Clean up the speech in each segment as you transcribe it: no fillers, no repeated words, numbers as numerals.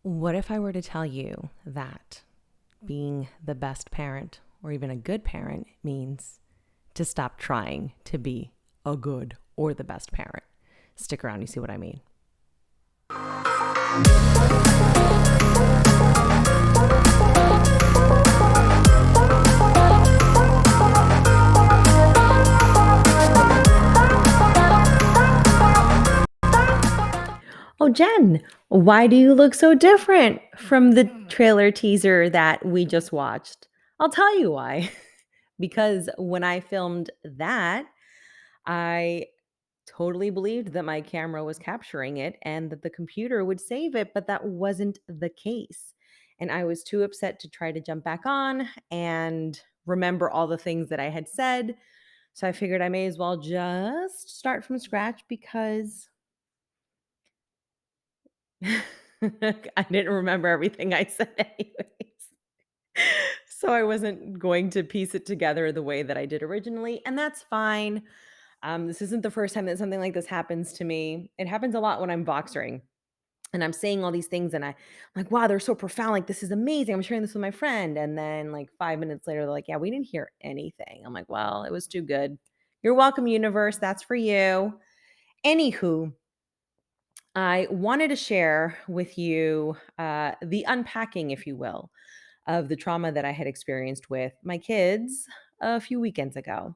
What if I were to tell you that being the best parent or even a good parent means to stop trying to be a good or the best parent? Stick around, you see what I mean. Oh, Jen, why do you look so different from the trailer teaser that we just watched? I'll tell you why. Because when I filmed that, I totally believed that my camera was capturing it and that the computer would save it, but that wasn't the case. And I was too upset to try to jump back on and remember all the things that I had said. So I figured I may as well just start from scratch because I didn't remember everything I said anyways. So I wasn't going to piece it together the way that I did originally, and that's fine. This isn't the first time that something like this happens to me. It happens a lot when I'm boxering and I'm saying all these things and I'm like, wow, they're so profound. Like, this is amazing. I'm sharing this with my friend. And then like 5 minutes later, they're like, yeah, we didn't hear anything. I'm like, well, it was too good. You're welcome, universe. That's for you. Anywho, I wanted to share with you the unpacking, if you will, of the trauma that I had experienced with my kids a few weekends ago.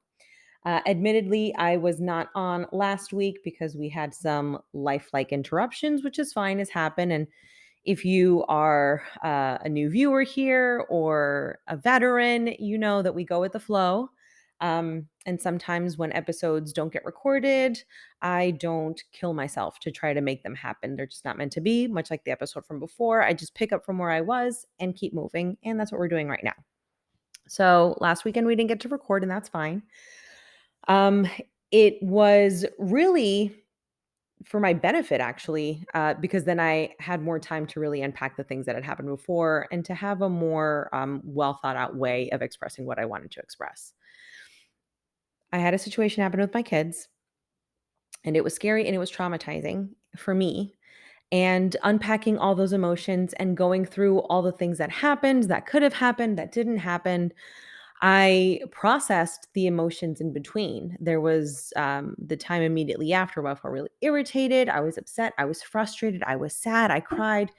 Admittedly, I was not on last week because we had some lifelike interruptions, which is fine, has happened. And if you are a new viewer here or a veteran, you know that we go with the flow. And sometimes when episodes don't get recorded, I don't kill myself to try to make them happen. They're just not meant to be, much like the episode from before. I just pick up from where I was and keep moving. And that's what we're doing right now. So last weekend we didn't get to record, and that's fine. Um, it was really for my benefit, actually, because then I had more time to really unpack the things that had happened before and to have a more well thought out way of expressing what I wanted to express. I had a situation happen with my kids, and it was scary and it was traumatizing for me. And unpacking all those emotions and going through all the things that happened, that could have happened, that didn't happen, I processed the emotions in between. There was the time immediately after where I felt really irritated. I was upset. I was frustrated. I was sad. I cried.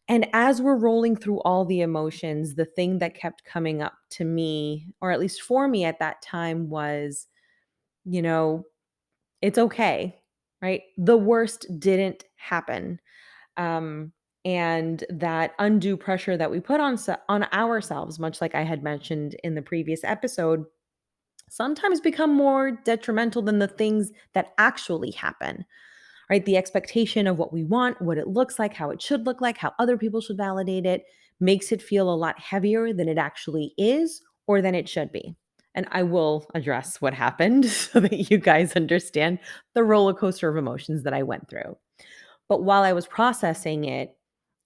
And as we're rolling through all the emotions, the thing that kept coming up to me, or at least for me at that time, was, you know, it's okay, right? The worst didn't happen. Um, and that undue pressure that we put on ourselves, much like I had mentioned in the previous episode, sometimes become more detrimental than the things that actually happen, right? The expectation of what we want, what it looks like, how it should look like, how other people should validate it, makes it feel a lot heavier than it actually is or than it should be. And I will address what happened so that you guys understand the roller coaster of emotions that I went through. But while I was processing it,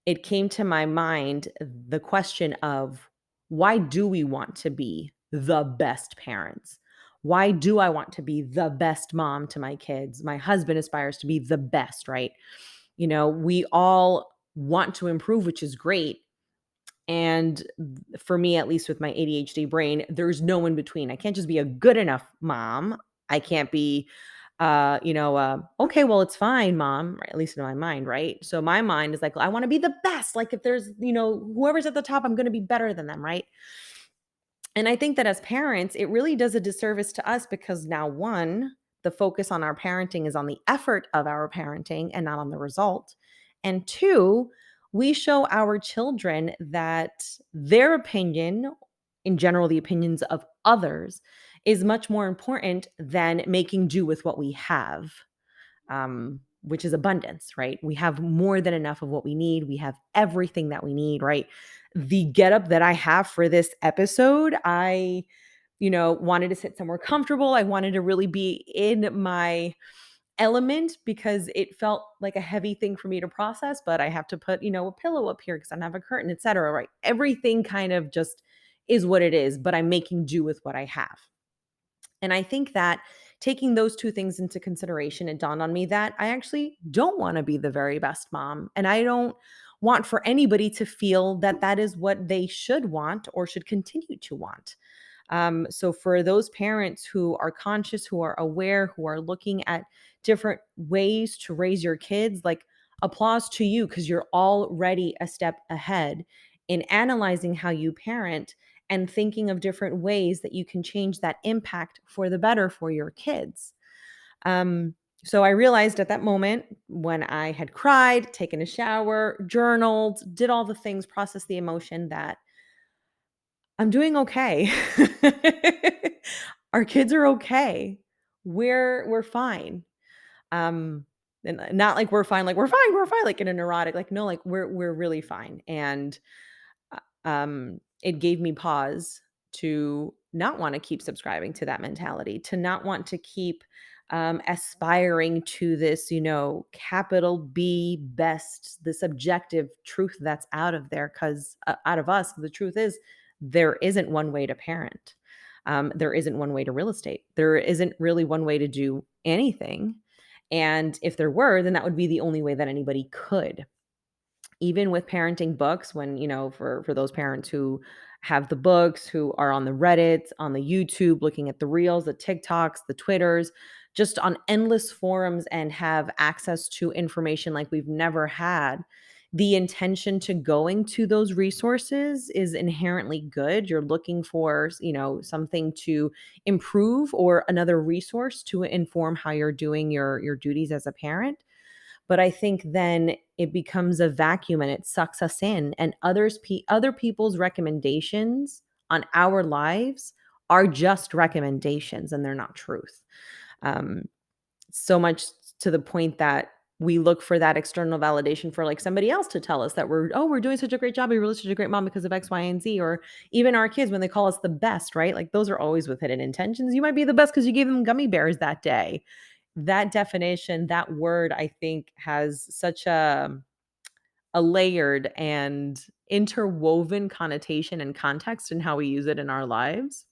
it came to my mind the question of, why do we want to be the best parents? Why do I want to be the best mom to my kids? My husband aspires to be the best, right? We all want to improve, which is great. And for me, at least with my ADHD brain, there's no in between. I can't just be a good enough mom. I can't be okay, well, it's fine, mom, right? At least in my mind, right? So my mind is like, I want to be the best. Like, if there's, whoever's at the top, I'm going to be better than them, right? And I think that as parents, it really does a disservice to us because now, one, the focus on our parenting is on the effort of our parenting and not on the result. And two, we show our children that their opinion, in general, the opinions of others, is much more important than making do with what we have, which is abundance, right? We have more than enough of what we need. We have everything that we need, right? The getup that I have for this episode, I, wanted to sit somewhere comfortable. I wanted to really be in my element because it felt like a heavy thing for me to process, but I have to put, a pillow up here because I don't have a curtain, etc. Right? Everything kind of just is what it is, but I'm making do with what I have. And I think that taking those two things into consideration, it dawned on me that I actually don't want to be the very best mom. And I don't want for anybody to feel that that is what they should want or should continue to want. So for those parents who are conscious, who are aware, who are looking at different ways to raise your kids, like applause to you because you're already a step ahead in analyzing how you parent and thinking of different ways that you can change that impact for the better for your kids. Um, so I realized at that moment when I had cried, taken a shower, journaled, did all the things, processed the emotion that I'm doing okay. Our kids are okay. We're fine. Um, and not like we're fine, like in a neurotic, like no, like we're really fine. And it gave me pause to not want to keep subscribing to that mentality, to not want to keep aspiring to this, capital B best, this objective truth that's out of there, because out of us, the truth is there isn't one way to parent. There isn't one way to real estate. There isn't really one way to do anything. And if there were, then that would be the only way that anybody could. Even with parenting books, when, for those parents who have the books, who are on the Reddits, on the YouTube, looking at the reels, the TikToks, the Twitters, just on endless forums and have access to information like we've never had. The intention to going to those resources is inherently good. You're looking for, something to improve or another resource to inform how you're doing your duties as a parent. But I think then it becomes a vacuum and it sucks us in, and other people's recommendations on our lives are just recommendations and they're not truth. Um, so much to the point that we look for that external validation for like somebody else to tell us that we're doing such a great job. We're really such a great mom because of X, Y, and Z. Or even our kids when they call us the best, right? Like those are always with hidden intentions. You might be the best because you gave them gummy bears that day. That definition, that word, I think has such a layered and interwoven connotation and context in how we use it in our lives,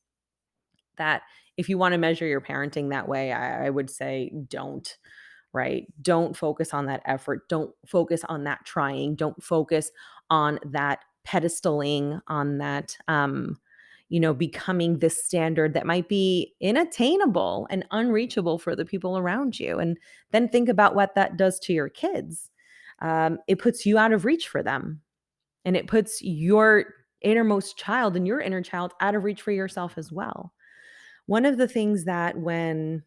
that if you want to measure your parenting that way, I would say don't, right? Don't focus on that effort. Don't focus on that trying. Don't focus on that pedestaling, on that, becoming this standard that might be inattainable and unreachable for the people around you. And then think about what that does to your kids. It puts you out of reach for them, and it puts your innermost child and your inner child out of reach for yourself as well. One of the things that when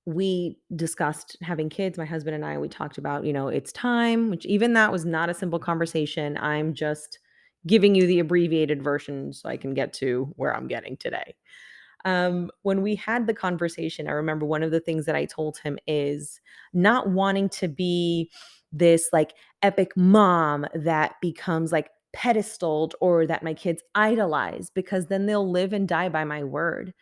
we discussed having kids, my husband and I, we talked about, it's time, which even that was not a simple conversation. I'm just giving you the abbreviated version so I can get to where I'm getting today. When we had the conversation, I remember one of the things that I told him is not wanting to be this like epic mom that becomes like pedestaled or that my kids idolize, because then they'll live and die by my word.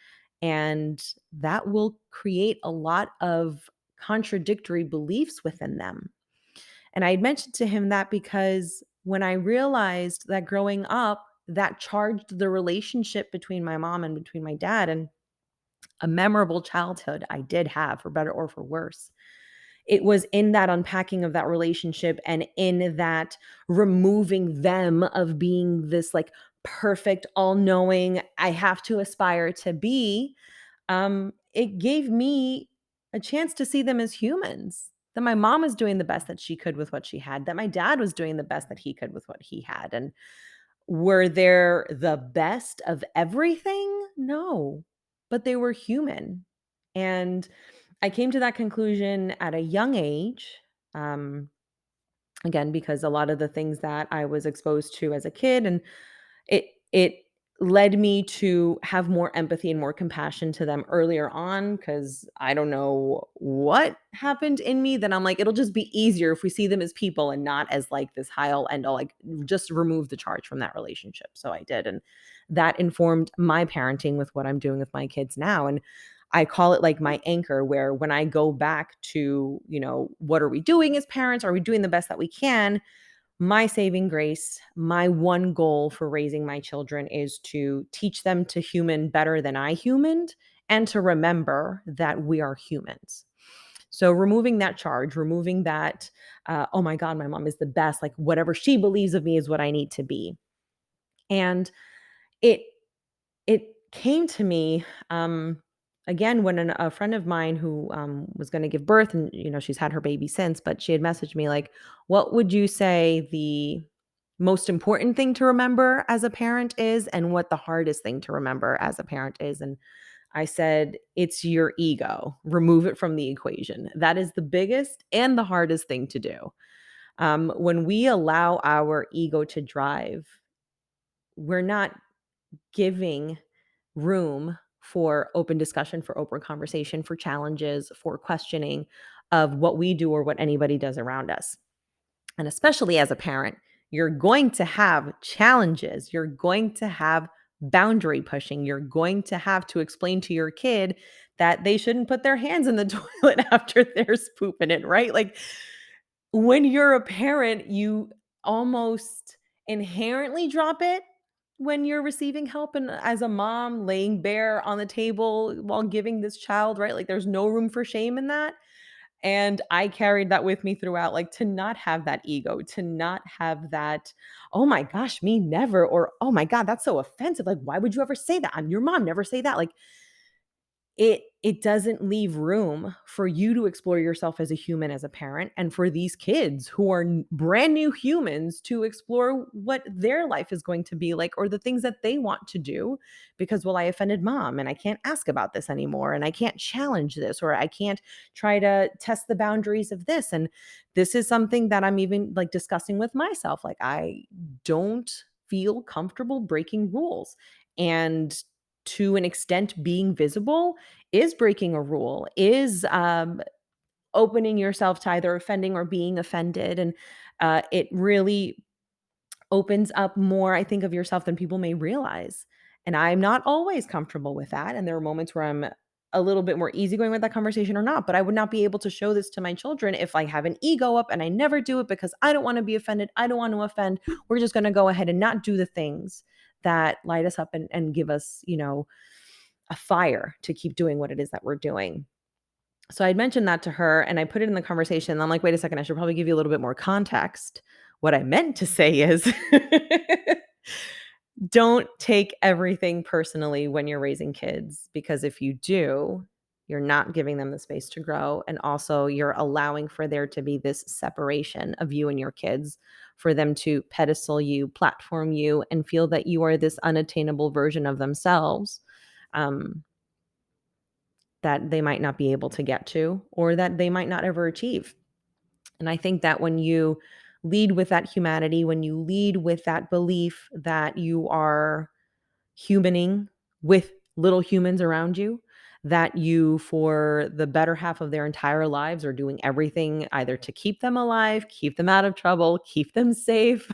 And that will create a lot of contradictory beliefs within them. And I had mentioned to him that because when I realized that growing up, that charged the relationship between my mom and between my dad, and a memorable childhood I did have, for better or for worse. It was in that unpacking of that relationship and in that removing them of being this like perfect, all knowing, I have to aspire to be. It gave me a chance to see them as humans. That my mom was doing the best that she could with what she had, that my dad was doing the best that he could with what he had. And were there the best of everything? No, but they were human. And I came to that conclusion at a young age. Um, Again, because a lot of the things that I was exposed to as a kid, and it led me to have more empathy and more compassion to them earlier on, because I don't know what happened in me that I'm like, it'll just be easier if we see them as people and not as like this high all end all, like just remove the charge from that relationship. So I did. And that informed my parenting with what I'm doing with my kids now. And I call it like my anchor, where when I go back to, what are we doing as parents? Are we doing the best that we can? My saving grace, my one goal for raising my children is to teach them to human better than I humaned, and to remember that we are humans. So removing that charge, removing that, oh my God, my mom is the best. Like whatever she believes of me is what I need to be. And it it came to me, again, when a friend of mine who, was gonna give birth and, she's had her baby since, but she had messaged me like, "What would you say the most important thing to remember as a parent is, and what the hardest thing to remember as a parent is?" And I said, "It's your ego. Remove it from the equation. That is the biggest and the hardest thing to do." When we allow our ego to drive, we're not giving room for open discussion, for open conversation, for challenges, for questioning of what we do or what anybody does around us. And especially as a parent, you're going to have challenges. You're going to have boundary pushing. You're going to have to explain to your kid that they shouldn't put their hands in the toilet after there's poop in it, right? Like when you're a parent, you almost inherently drop it when you're receiving help, and as a mom laying bare on the table while giving this child, right? Like there's no room for shame in that. And I carried that with me throughout, like to not have that ego, to not have that, oh my gosh, me never, or oh my God, that's so offensive. Like, why would you ever say that? I'm your mom, never say that. Like, it doesn't leave room for you to explore yourself as a human, as a parent, and for these kids who are brand new humans to explore what their life is going to be like, or the things that they want to do, because, well, I offended mom and I can't ask about this anymore, and I can't challenge this, or I can't try to test the boundaries of this. And this is something that I'm even like discussing with myself. Like, I don't feel comfortable breaking rules. And to an extent, being visible is breaking a rule, is opening yourself to either offending or being offended. And it really opens up more, I think, of yourself than people may realize. And I'm not always comfortable with that. And there are moments where I'm a little bit more easygoing with that conversation or not. But I would not be able to show this to my children if I have an ego up and I never do it because I don't want to be offended. I don't want to offend. We're just going to go ahead and not do the things that light us up and give us, a fire to keep doing what it is that we're doing. So I'd mentioned that to her and I put it in the conversation. And I'm like, wait a second, I should probably give you a little bit more context. What I meant to say is don't take everything personally when you're raising kids, because if you do, you're not giving them the space to grow. And also, you're allowing for there to be this separation of you and your kids, for them to pedestal you, platform you, and feel that you are this unattainable version of themselves. Um, that they might not be able to get to, or that they might not ever achieve. And I think that when you lead with that humanity, when you lead with that belief that you are humaning with little humans around you, that you, for the better half of their entire lives, are doing everything either to keep them alive, keep them out of trouble, keep them safe,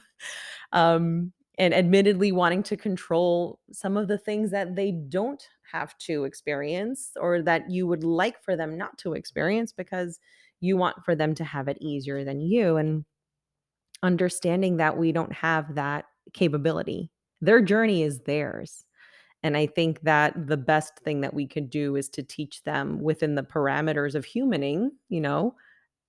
and admittedly wanting to control some of the things that they don't have to experience, or that you would like for them not to experience because you want for them to have it easier than you. And understanding that we don't have that capability. Their journey is theirs. And I think that the best thing that we could do is to teach them within the parameters of humaning,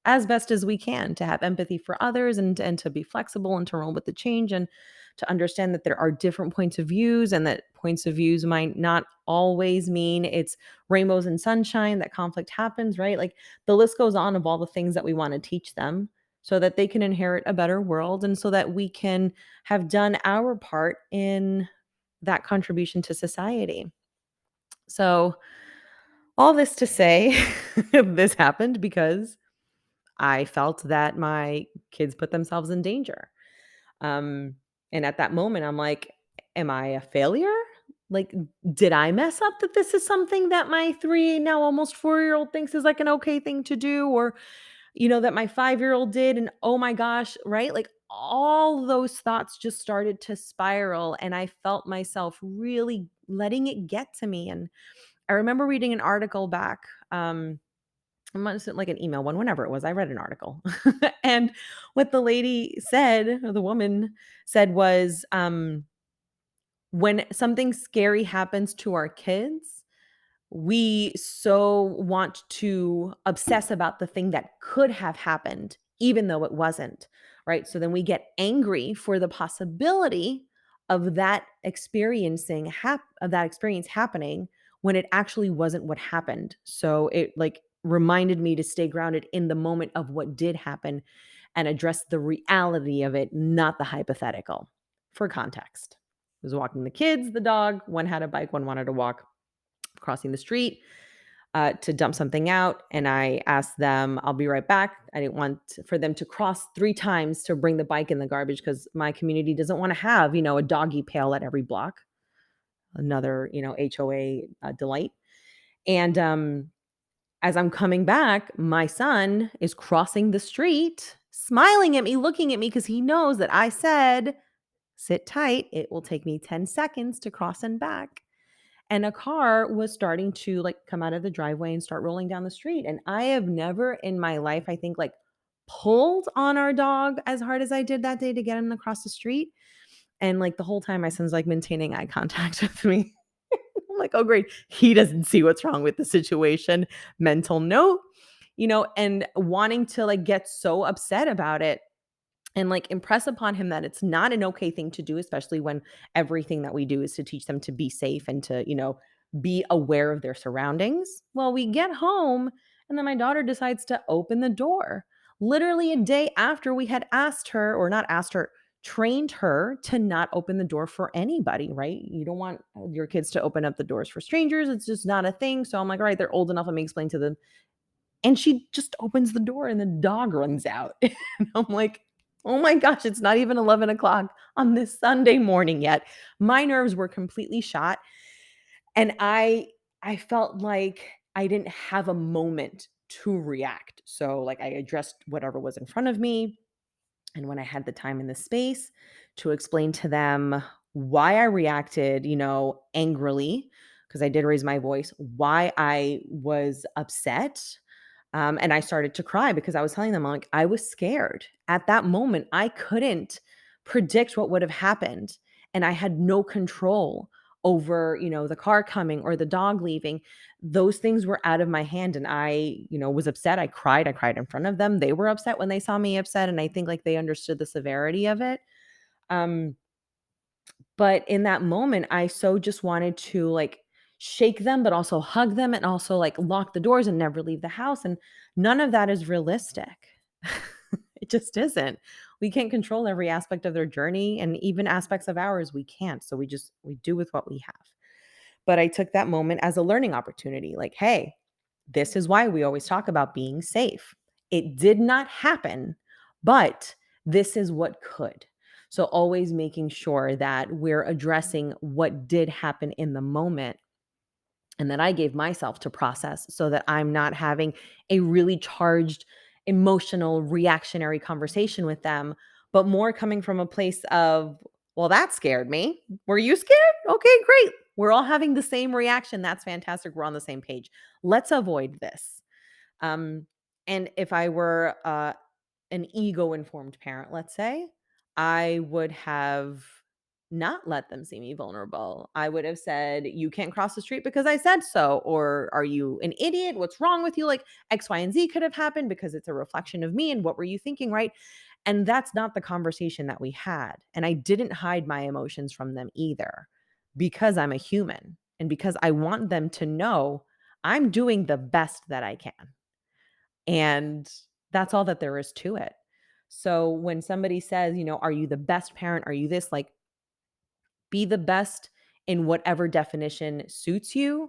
as best as we can, to have empathy for others, and to be flexible and to roll with the change, and to understand that there are different points of views, and that points of views might not always mean it's rainbows and sunshine, that conflict happens, right? Like the list goes on of all the things that we want to teach them so that they can inherit a better world, and so that we can have done our part in that contribution to society. So, all this to say, this happened because I felt that my kids put themselves in danger. Um, and at that moment, I'm like, am I a failure? Like, did I mess up that this is something that my now almost 4-year-old thinks is like an okay thing to do? Or, that my 5-year-old did? And oh my gosh, right? Like, all those thoughts just started to spiral. And I felt myself really letting it get to me. And I remember reading an article back. It must have like an email one, whenever it was, I read an article. And what the lady said, or the woman said, was, when something scary happens to our kids, We so want to obsess about the thing that could have happened, even though it wasn't, right? So then we get angry for the possibility of that experience happening when it actually wasn't what happened. So it like reminded me to stay grounded in the moment of what did happen and address the reality of it, not the hypothetical. For context, I was walking the kids, the dog, one had a bike, one wanted to walk, crossing the street to dump something out. And I asked them, I'll be right back. I didn't want for them to cross 3 times to bring the bike in the garbage because my community doesn't want to have, a doggy pail at every block. Another, HOA delight. And as I'm coming back, my son is crossing the street, smiling at me, looking at me because he knows that I said, sit tight. It will take me 10 seconds to cross and back. And a car was starting to like come out of the driveway and start rolling down the street. And I have never in my life, I think, like pulled on our dog as hard as I did that day to get him across the street. And like the whole time, my son's like maintaining eye contact with me. I'm like, oh, great. He doesn't see what's wrong with the situation. Mental note, and wanting to like get so upset about it and like impress upon him that it's not an okay thing to do, especially when everything that we do is to teach them to be safe and to, be aware of their surroundings. Well, we get home and then my daughter decides to open the door. Literally a day after we had asked her, or not asked her, trained her to not open the door for anybody, right? You don't want your kids to open up the doors for strangers. It's just not a thing. So I'm like, all right, they're old enough. Let me explain to them. And she just opens the door and the dog runs out. And I'm like, oh my gosh, it's not even 11 o'clock on this Sunday morning yet. My nerves were completely shot. And I felt like I didn't have a moment to react. So like I addressed whatever was in front of me. And when I had the time and the space to explain to them why I reacted, angrily, because I did raise my voice, why I was upset, and I started to cry because I was telling them, like, I was scared. At that moment, I couldn't predict what would have happened. And I had no control over, the car coming or the dog leaving. Those things were out of my hand. And I, was upset. I cried. I cried in front of them. They were upset when they saw me upset. And I think like they understood the severity of it. Um, but in that moment, I so just wanted to like shake them, but also hug them and also like lock the doors and never leave the house. And none of that is realistic. It just isn't. We can't control every aspect of their journey and even aspects of ours we can't. So we do with what we have. But I took that moment as a learning opportunity. Like, hey, this is why we always talk about being safe. It did not happen, but this is what could. So, always making sure that we're addressing what did happen in the moment and that I gave myself to process so that I'm not having a really charged, emotional, reactionary conversation with them, but more coming from a place of, well, that scared me. Were you scared? Okay, great. We're all having the same reaction. That's fantastic. We're on the same page. Let's avoid this. Um, and if I were an ego informed parent, let's say, I would have not let them see me vulnerable. I would have said, you can't cross the street because I said so. Or are you an idiot? What's wrong with you? Like X, Y, and Z could have happened because it's a reflection of me. And what were you thinking? Right. And that's not the conversation that we had. And I didn't hide my emotions from them either because I'm a human and because I want them to know I'm doing the best that I can. And that's all that there is to it. So when somebody says, are you the best parent? Are you this? Like, be the best in whatever definition suits you,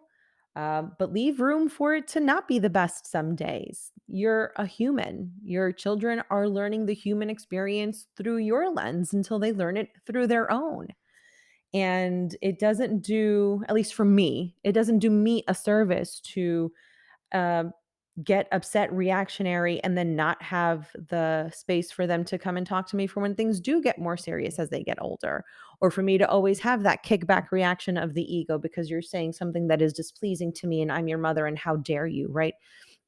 but leave room for it to not be the best some days. You're a human. Your children are learning the human experience through your lens until they learn it through their own. And it doesn't do, at least for me, it doesn't do me a service to um, get upset, reactionary, and then not have the space for them to come and talk to me for when things do get more serious as they get older, or for me to always have that kickback reaction of the ego because you're saying something that is displeasing to me and I'm your mother and how dare you, right?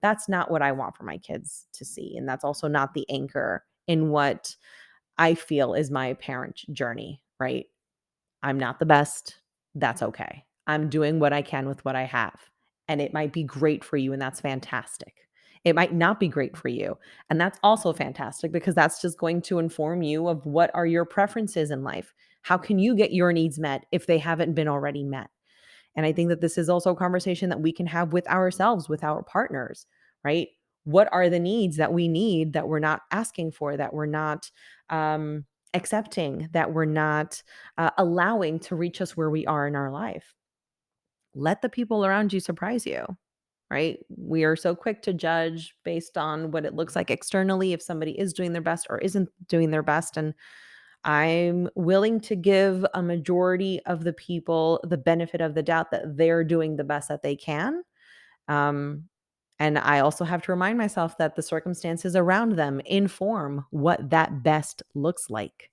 That's not what I want for my kids to see. And that's also not the anchor in what I feel is my parent journey, right? I'm not the best. That's okay. I'm doing what I can with what I have. and it might be great for you, and that's fantastic. It might not be great for you, and that's also fantastic because that's just going to inform you of what are your preferences in life. How can you get your needs met if they haven't been already met? And I think that this is also a conversation that we can have with ourselves, with our partners, right? What are the needs that we need that we're not asking for, that we're not accepting, that we're not allowing to reach us where we are in our life? Let the people around you surprise you, right? We are so quick to judge based on what it looks like externally, if somebody is doing their best or isn't doing their best. And I'm willing to give a majority of the people the benefit of the doubt that they're doing the best that they can. Um, and I also have to remind myself that the circumstances around them inform what that best looks like.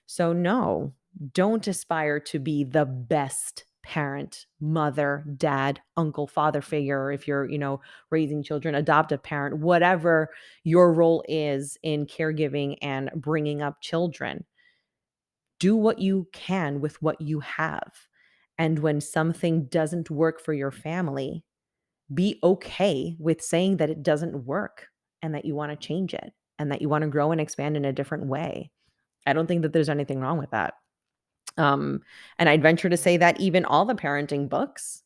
So, no, don't aspire to be the best parent, mother, dad, uncle, father figure. If you're, raising children, adoptive parent, whatever your role is in caregiving and bringing up children, do what you can with what you have. And when something doesn't work for your family, be okay with saying that it doesn't work and that you want to change it and that you want to grow and expand in a different way. I don't think that there's anything wrong with that. And I'd venture to say that even all the parenting books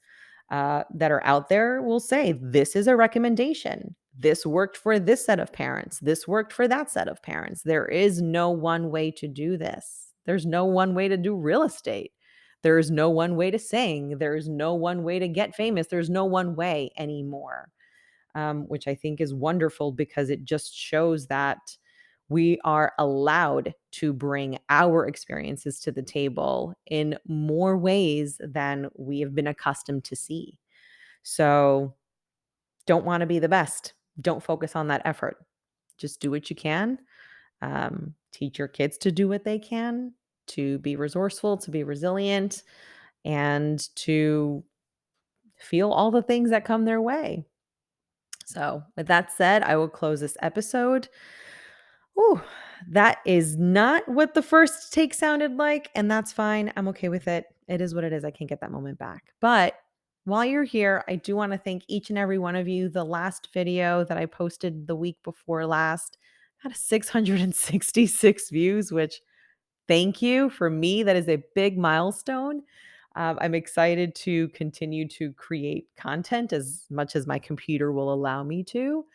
that are out there will say this is a recommendation. This worked for this set of parents. This worked for that set of parents. There is no one way to do this. There's no one way to do real estate. There's no one way to sing. There's no one way to get famous. There's no one way anymore, which I think is wonderful because it just shows that we are allowed to bring our experiences to the table in more ways than we have been accustomed to see. So don't want to be the best. Don't focus on that effort. Just do what you can. Teach your kids to do what they can, to be resourceful, to be resilient, and to feel all the things that come their way. So, with that said, I will close this episode. Ooh, that is not what the first take sounded like, and that's fine. I'm okay with it. It is what it is. I can't get that moment back. But while you're here, I do want to thank each and every one of you. The last video that I posted the week before last had 666 views, which thank you. For me, that is a big milestone. I'm excited to continue to create content as much as my computer will allow me to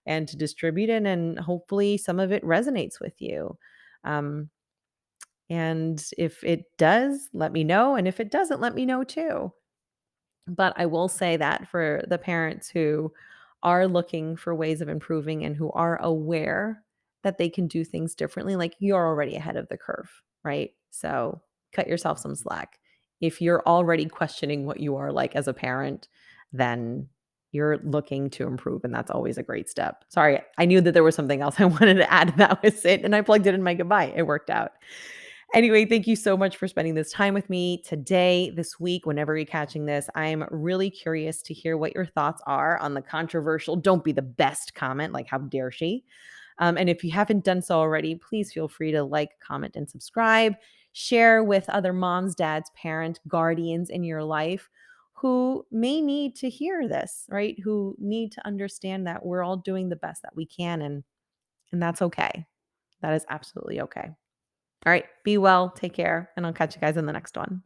and to distribute it. And hopefully, some of it resonates with you. Um, and if it does, let me know. And if it doesn't, let me know too. But I will say that for the parents who are looking for ways of improving and who are aware that they can do things differently, like you're already ahead of the curve, right? So cut yourself some slack. If you're already questioning what you are like as a parent, then you're looking to improve, and that's always a great step. Sorry, I knew that there was something else I wanted to add. That was it. And I plugged it in my goodbye. It worked out. Anyway, thank you so much for spending this time with me today, this week, whenever you're catching this. I'm really curious to hear what your thoughts are on the controversial, don't be the best comment, like how dare she. And if you haven't done so already, please feel free to like, comment, and subscribe. Share with other moms, dads, parents, guardians in your life who may need to hear this, right? Who need to understand that we're all doing the best that we can, and that's okay. That is absolutely okay. All right, be well, take care, and I'll catch you guys in the next one.